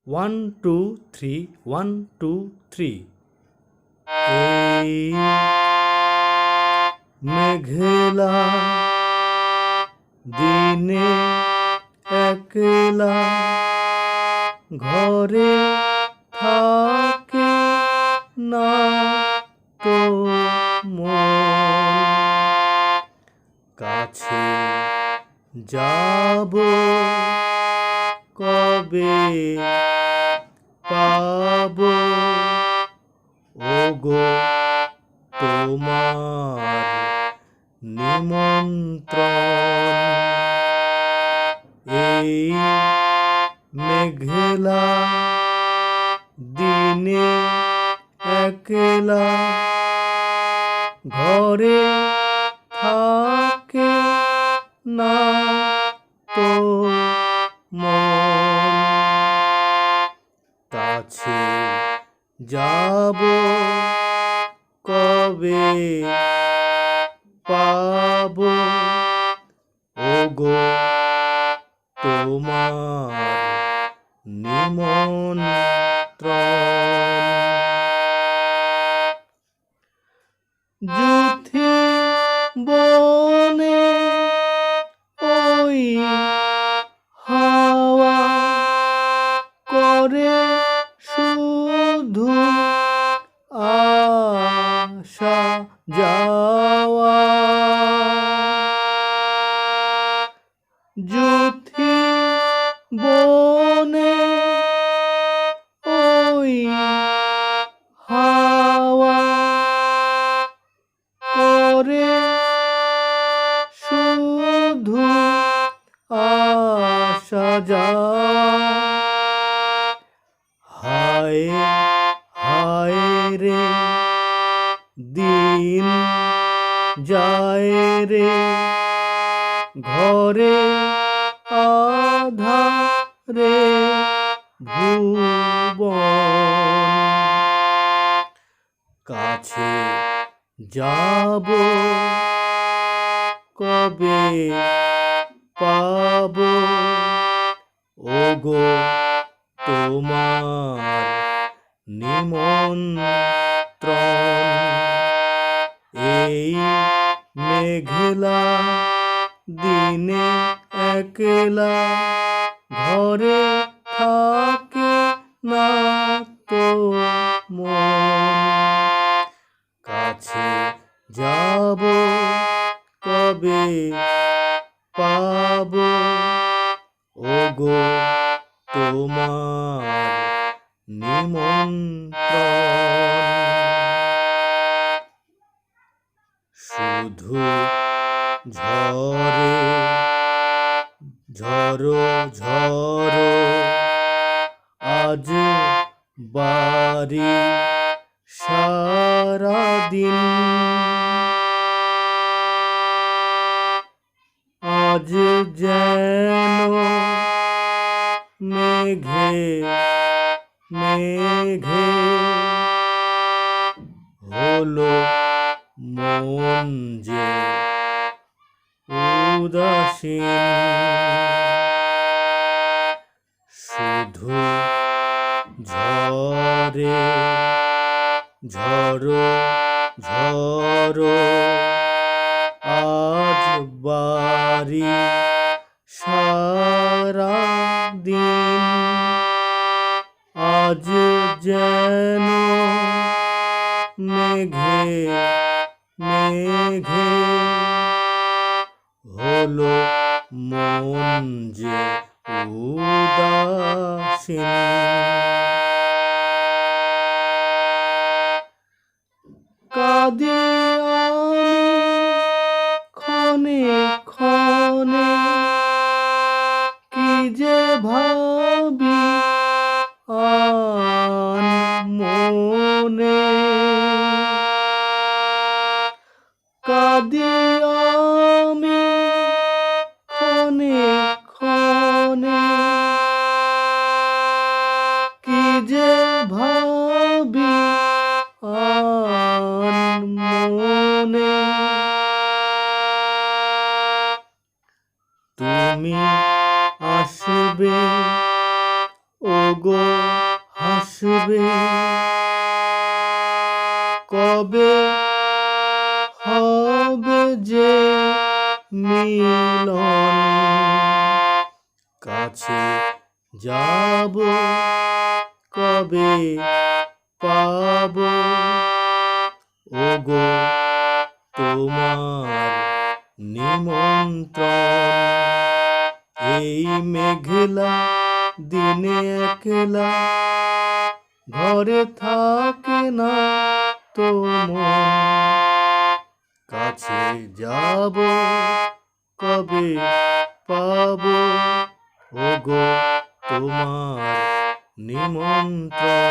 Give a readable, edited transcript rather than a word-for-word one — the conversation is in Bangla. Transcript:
1 2 3 1 2 3 এই মেঘলা দিনে একলা ঘরে থাকে না তো মন কাছে যাব কবে পাবো ওগো তোমার নিমন্ত্রণ এই মেঘলা দিনে একলা ঘরে থাকে না তো মন কাছে যাব কবে পাবো ওগো তোমার নিমন্ত্রণ যুথি বনে ওই হাওয়া করে শুধু আসা যাওয়া যুথি বনে ওই হাওয়া করে শুধু আসা যাওয়া হায় হায় রে দিন যায় রে ঘরে আধারে ভুবন কাছে যাব কবে পাবো ওগো তোমার নিমন্ত্রণ এই মেঘলা দিনে একলা ঘরে থাকে না তো মন কাছে যাব কবে পাবো ওগো তোমার নিমন্ত্রণ শুধু ঝরে ঝরো ঝরো আজ বাড়ি সারাদিন আজ যেন মেঘে মেঘে হলো মন যে উদাসীন শুধু ঝরে ঝরো ঝরো আজ বাড়ি সারা দিন আজ যেন মেঘে মেঘে হলো মন যে উদাসীন কাঁদি আমি ক্ষণে ক্ষণে কি যে ভাবি আন মনে কাঁদি আমি ক্ষণে ক্ষণে কি যে ভাবি আন হাসবে, কবে হবে যে মিলন, কাছে যাব কবে পাব ওগো তোমার নিমন্ত্রণ। এই মেঘলা দিনে একলা ঘরে থাকে না তো মন, কাছে যাব কবে পাব ওগো তোমার নিমন্ত্রণ।